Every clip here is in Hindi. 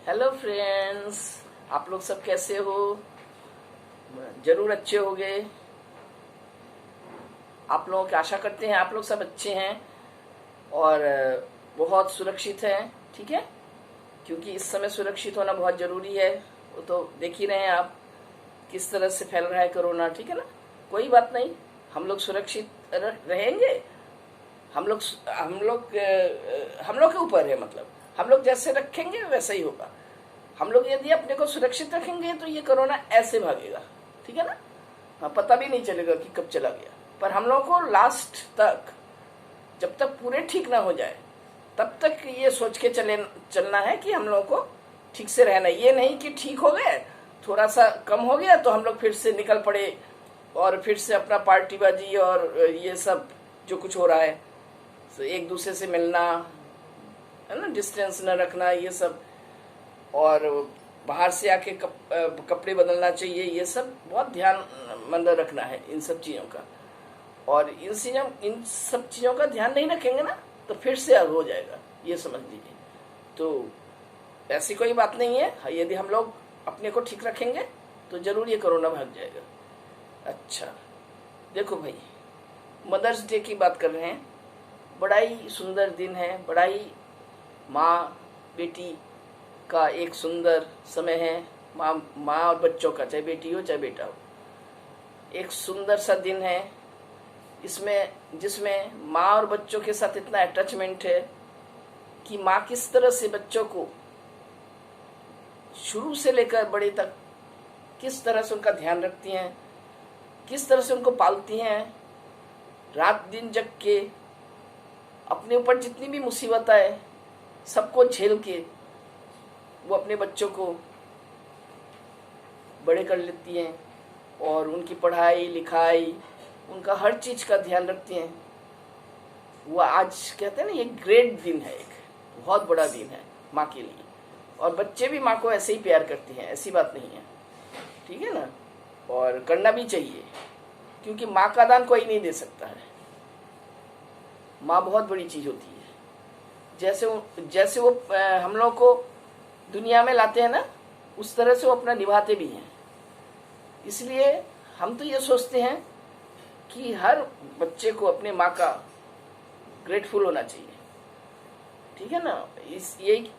हेलो फ्रेंड्स, आप लोग सब कैसे हो? जरूर अच्छे होंगे। आप लोगों की आशा करते हैं आप लोग सब अच्छे हैं और बहुत सुरक्षित हैं। ठीक है, क्योंकि इस समय सुरक्षित होना बहुत ज़रूरी है। वो तो देख ही रहे हैं आप किस तरह से फैल रहा है कोरोना। ठीक है ना, कोई बात नहीं, हम लोग सुरक्षित रहेंगे। हम लोग हम लोग के ऊपर है, मतलब हम लोग जैसे रखेंगे वैसा ही होगा। हम लोग यदि अपने को सुरक्षित रखेंगे तो ये कोरोना ऐसे भागेगा। ठीक है ना, हाँ, पता भी नहीं चलेगा कि कब चला गया। पर हम लोग को लास्ट तक, जब तक पूरे ठीक ना हो जाए तब तक ये सोच के चलना है कि हम लोगों को ठीक से रहना। ये नहीं कि ठीक हो गए, थोड़ा सा कम हो गया तो हम लोग फिर से निकल पड़े और फिर से अपना पार्टीबाजी और ये सब जो कुछ हो रहा है, तो एक दूसरे से मिलना है ना, डिस्टेंस न रखना, ये सब, और बाहर से आके कपड़े बदलना चाहिए, ये सब बहुत ध्यान मंद रखना है इन सब चीज़ों का। और इन सब चीज़ों का ध्यान नहीं रखेंगे ना तो फिर से अब हो जाएगा, ये समझ लीजिए। तो ऐसी कोई बात नहीं है, यदि हम लोग अपने को ठीक रखेंगे तो जरूर ये कोरोना भाग जाएगा। अच्छा, देखो भाई, मदर्स डे की बात कर रहे हैं। बड़ा ही सुंदर दिन है, बड़ा ही माँ बेटी का एक सुंदर समय है। माँ और बच्चों का, चाहे बेटी हो चाहे बेटा हो, एक सुंदर सा दिन है जिसमें माँ और बच्चों के साथ इतना अटैचमेंट है कि माँ किस तरह से बच्चों को शुरू से लेकर बड़े तक किस तरह से उनका ध्यान रखती हैं, किस तरह से उनको पालती हैं, रात दिन जग के अपने ऊपर जितनी भी मुसीबत आए सबको झेल के वो अपने बच्चों को बड़े कर लेती हैं और उनकी पढ़ाई लिखाई, उनका हर चीज़ का ध्यान रखती हैं। वो आज कहते हैं ना, ये ग्रेट दिन है, एक बहुत बड़ा दिन है माँ के लिए। और बच्चे भी माँ को ऐसे ही प्यार करते हैं, ऐसी बात नहीं है। ठीक है ना, और करना भी चाहिए, क्योंकि माँ का दान कोई नहीं दे सकता है। माँ बहुत बड़ी चीज़ होती है। जैसे वो हम लोग को दुनिया में लाते हैं ना, उस तरह से वो अपना निभाते भी हैं। इसलिए हम तो ये सोचते हैं कि हर बच्चे को अपने माँ का ग्रेटफुल होना चाहिए। ठीक है ना,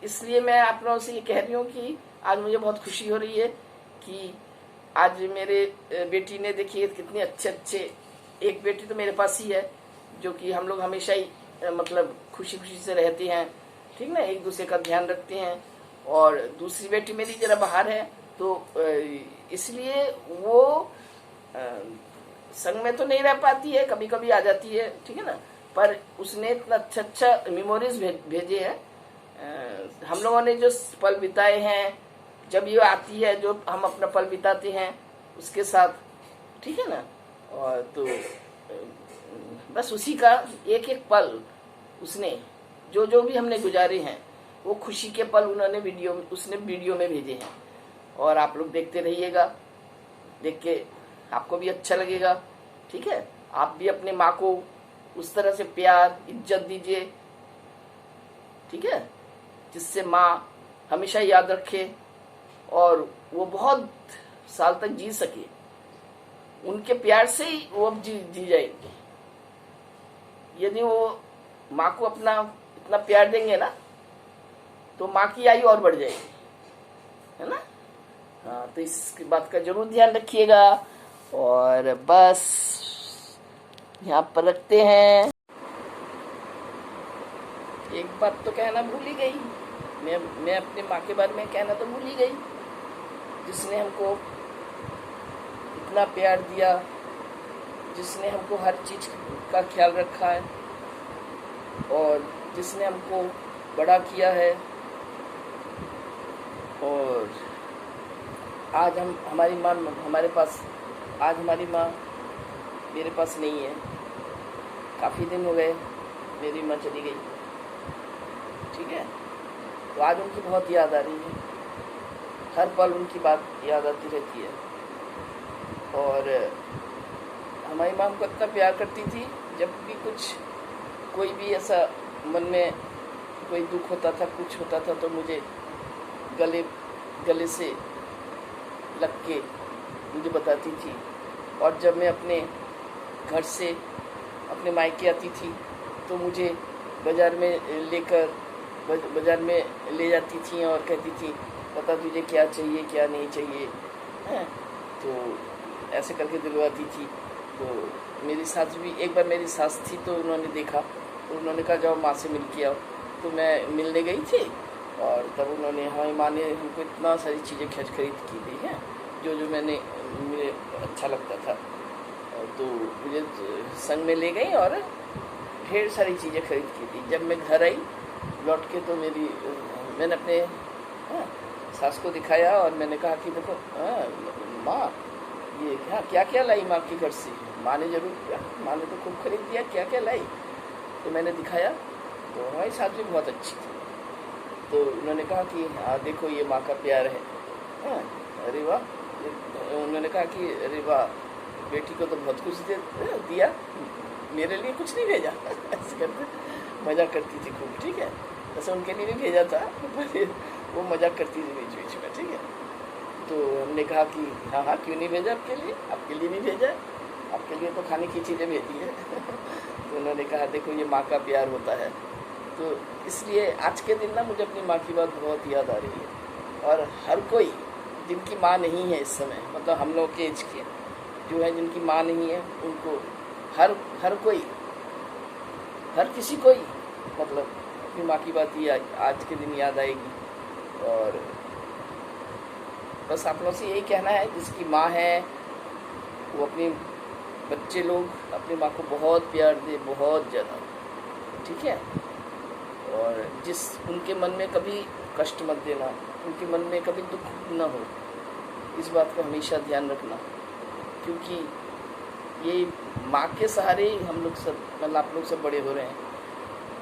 इसलिए मैं आप लोगों से ये कह रही हूँ कि आज मुझे बहुत खुशी हो रही है कि आज मेरे बेटी ने, देखिए कितने अच्छे, एक बेटी तो मेरे पास ही है जो कि हम लोग हमेशा ही मतलब खुशी से रहते हैं। ठीक ना, एक दूसरे का ध्यान रखते हैं। और दूसरी बेटी मेरी जरा बाहर है, तो इसलिए वो संग में तो नहीं रह पाती है, कभी कभी आ जाती है। ठीक है ना, पर उसने इतना अच्छा मेमोरीज भेजे हैं। हम लोगों ने जो पल बिताए हैं, जब ये आती है जो हम अपना पल बिताते हैं उसके साथ। ठीक है ना, और तो बस उसी का एक पल उसने जो भी हमने गुजारे हैं, वो खुशी के पल उसने वीडियो में भेजे हैं। और आप लोग देखते रहिएगा, देख के आपको भी अच्छा लगेगा। ठीक है, आप भी अपने माँ को उस तरह से प्यार इज्जत दीजिए। ठीक है, जिससे माँ हमेशा याद रखे और वो बहुत साल तक जी सके। उनके प्यार से ही वो अब जी जाएगी। यदि वो माँ को अपना इतना प्यार देंगे ना तो माँ की आयु और बढ़ जाएगी, है ना। हाँ, तो इस बात का जरूर ध्यान रखिएगा। और बस यहाँ पर रखते हैं। एक बात तो कहना भूल ही गई, मैं अपने माँ के बारे में कहना तो भूल ही गई, जिसने हमको इतना प्यार दिया, जिसने हमको हर चीज़ का ख्याल रखा है और जिसने हमको बड़ा किया है। और आज हमारी माँ हमारे पास, आज हमारी माँ मेरे पास नहीं है। काफ़ी दिन हो गए मेरी माँ चली गई। ठीक है, तो आज उनकी बहुत याद आ रही है, हर पल उनकी बात याद आती रहती है। और हमारी माँ हमको इतना प्यार करती थी, जब भी कोई भी ऐसा मन में कोई दुख होता था, कुछ होता था, तो मुझे गले गले से लग के मुझे बताती थी। और जब मैं अपने घर से अपने मायके आती थी तो मुझे बाज़ार में बाज़ार में ले जाती थी और कहती थी बता तुझे क्या चाहिए क्या नहीं चाहिए हैं। तो ऐसे करके दिलवाती थी। तो मेरी सास भी, एक बार मेरी सास थी तो उन्होंने देखा तो उन्होंने कहा जाओ माँ से मिल के आओ। तो मैं मिलने गई थी और तब उन्होंने, हमारी माँ ने हमको इतना सारी चीज़ें खरीद की दी हैं जो मुझे अच्छा लगता था। तो मुझे संग में ले गई और ढेर सारी चीज़ें खरीद की थी। जब मैं घर आई लौट के तो मैंने अपने सास को दिखाया और मैंने कहा कि देखो माँ ये क्या क्या लाई माँ के घर से। माँ ने माँ ने तो खूब खरीद दिया, क्या क्या लाई। तो मैंने दिखाया तो हमारी सास भी बहुत अच्छी थी। तो उन्होंने कहा कि हाँ देखो ये माँ का प्यार है। अरे वाह। उन्होंने कहा कि अरे वाह बेटी को तो बहुत कुछ दिया, मेरे लिए कुछ नहीं भेजा। ऐसे करते मजाक करती थी खूब। ठीक है, ऐसे उनके लिए भी भेजा था वो मजाक करती थी बीच बीच में। ठीक है, तो हमने कहा कि हाँ हाँ क्यों नहीं भेजा, आपके लिए भी भेजा है, आपके लिए तो खाने की चीज़ें भेजी है। तो उन्होंने कहा देखो ये माँ का प्यार होता है। तो इसलिए आज के दिन ना मुझे अपनी माँ की बात बहुत याद आ रही है। और हर कोई जिनकी माँ नहीं है इस समय, मतलब हम लोग के एज के जो है जिनकी माँ नहीं है, उनको हर किसी को ही मतलब अपनी माँ की बात ही आज के दिन याद आएगी। और बस आप लोगों से यही कहना है जिसकी माँ है वो अपने बच्चे लोग अपनी माँ को बहुत प्यार दे, बहुत ज़्यादा। ठीक है, और उनके मन में कभी कष्ट मत देना, उनके मन में कभी दुख ना हो, इस बात का हमेशा ध्यान रखना। क्योंकि ये माँ के सहारे ही हम लोग सब, मतलब आप लोग सब बड़े हो रहे हैं।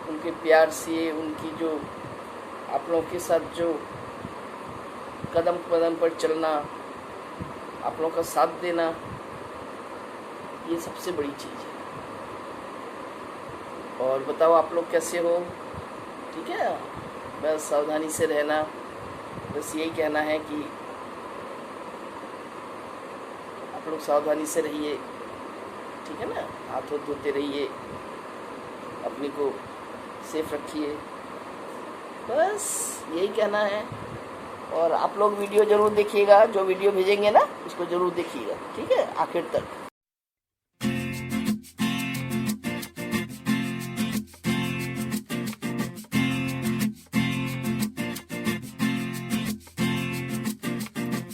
उनके प्यार से, उनकी जो आप लोगों के साथ जो कदम कदम पर चलना, आप लोगों का साथ देना, ये सबसे बड़ी चीज़ है। और बताओ आप लोग कैसे हो? ठीक है, बस सावधानी से रहना। बस यही कहना है कि आप लोग सावधानी से रहिए। ठीक है ना, हाथ धोते रहिए, अपने को सेफ रखिए, बस यही कहना है। और आप लोग वीडियो ज़रूर देखिएगा, जो वीडियो भेजेंगे ना उसको ज़रूर देखिएगा। ठीक है, आखिर तक।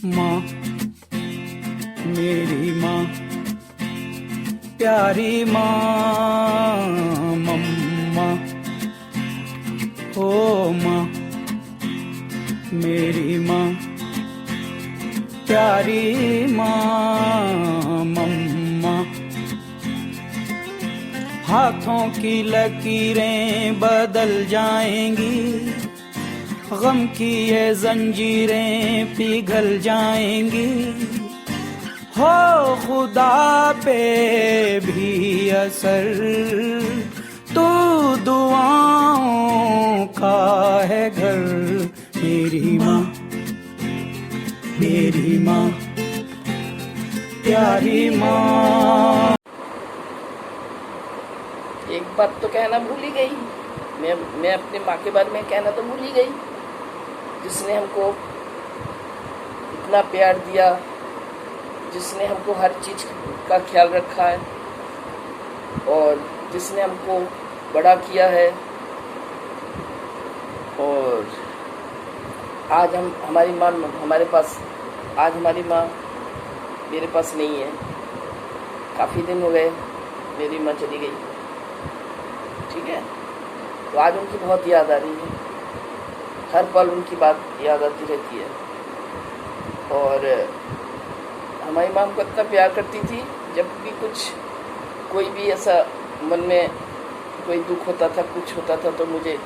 माँ मेरी माँ, प्यारी माँ, मम्मा ओ माँ मेरी माँ, प्यारी माँ, मम्मा। हाथों की लकीरें बदल जाएंगी, गम की ये जंजीरें पिघल जाएंगी। हो खुदा पे भी असर, तू दुआओं का है घर। मेरी माँ, मेरी माँ, प्यारी माँ। एक बात तो कहना भूल ही गई, मैं अपने माँ के बारे में कहना तो भूल ही गई, जिसने हमको इतना प्यार दिया, जिसने हमको हर चीज़ का ख्याल रखा है और जिसने हमको बड़ा किया है। और आज हमारी माँ हमारे पास, आज हमारी माँ मेरे पास नहीं है। काफ़ी दिन हो गए मेरी माँ चली गई। ठीक है, तो आज उनकी बहुत याद आ रही है, हर पल उनकी बात याद आती रहती है। और हमारी माँ हमको इतना प्यार करती थी, जब भी कोई भी ऐसा मन में कोई दुख होता था, कुछ होता था, तो मुझे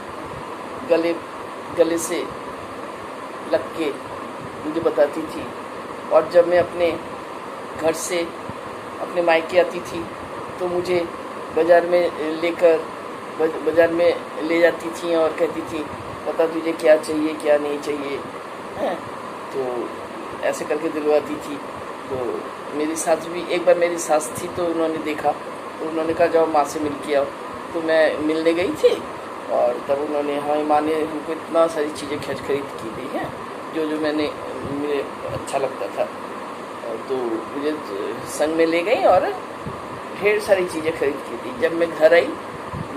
गले से लग के मुझे बताती थी। और जब मैं अपने घर से अपने मायके आती थी तो मुझे बाज़ार में ले जाती थी और कहती थी बता तुझे क्या चाहिए क्या नहीं चाहिए हैं, तो ऐसे करके दिलवाती थी। तो मेरी सास भी, एक बार मेरी सास थी तो उन्होंने देखा, तो उन्होंने कहा जाओ माँ से मिल के आओ। तो मैं मिलने गई थी और तब उन्होंने, हमारी माँ ने हमको इतना सारी चीज़ें खरीद की दी हैं जो जो मुझे अच्छा लगता था। तो मुझे संग में ले गई और ढेर सारी चीज़ें खरीद की थी। जब मैं घर आई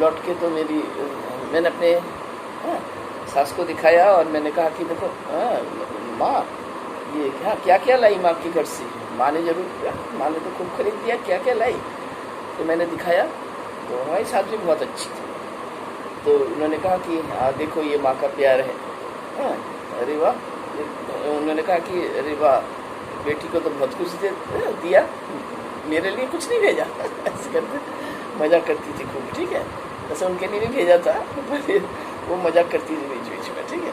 लौट के तो मैंने अपने सास को दिखाया और मैंने कहा कि देखो माँ ये क्या क्या लाई माँ के घर से। माँ ने तो खूब खरीद दिया, क्या क्या लाई। तो मैंने दिखाया तो हमारी सास भी बहुत अच्छी थी। तो उन्होंने कहा कि देखो ये माँ का प्यार है। अरे वाह। उन्होंने कहा कि अरे वाह, बेटी को तो बहुत कुछ दिया, मेरे लिए कुछ नहीं भेजा। ऐसे करके मजाक करती थी खूब, ठीक है। वैसे उनके लिए भी भेजा था पर वो मजाक करती थी बीच बीच में, ठीक है।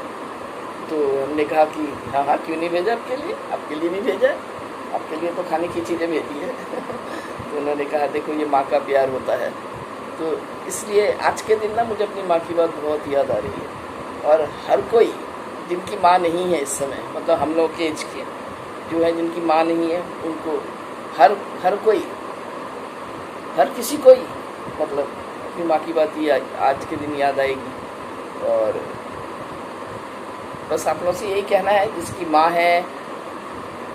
तो हमने कहा कि हाँ हाँ क्यों नहीं भेजा आपके लिए भी भेजा, आपके लिए तो खाने की चीज़ें भेजी है। तो उन्होंने कहा देखो ये माँ का प्यार होता है। तो इसलिए आज के दिन ना मुझे अपनी माँ की बात बहुत याद आ रही है। और हर कोई जिनकी माँ नहीं है इस समय, मतलब हम लोग के एज के जो है, जिनकी माँ नहीं है, उनको हर किसी को ही मतलब अपनी माँ की बात ही आज के दिन याद आएगी। और बस आप लोगों से यही कहना है, जिसकी माँ है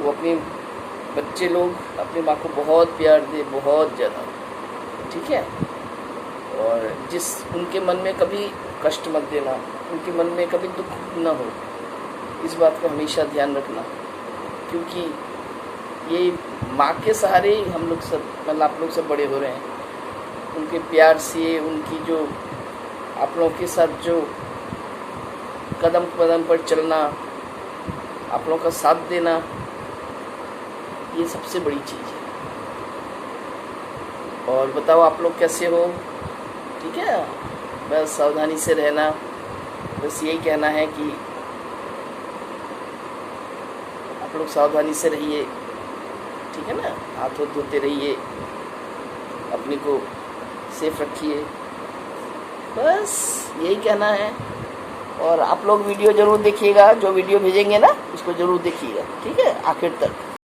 वो अपने बच्चे लोग अपनी माँ को बहुत प्यार दे, बहुत ज़्यादा, ठीक है। और उनके मन में कभी कष्ट मत देना, उनके मन में कभी दुख ना हो, इस बात का हमेशा ध्यान रखना। क्योंकि ये माँ के सहारे ही हम लोग सब, मतलब आप लोग सब बड़े हो रहे हैं। उनके प्यार से, उनकी जो आप लोगों के साथ जो कदम कदम पर चलना, आप लोगों का साथ देना, ये सबसे बड़ी चीज़ है। और बताओ आप लोग कैसे हो, ठीक है। बस सावधानी से रहना, बस यही कहना है कि आप लोग सावधानी से रहिए, ठीक है ना। हाथ धोते रहिए, अपने को सेफ रखिए, बस यही कहना है। और आप लोग वीडियो ज़रूर देखिएगा, जो वीडियो भेजेंगे ना उसको ज़रूर देखिएगा, ठीक है, आखिर तक।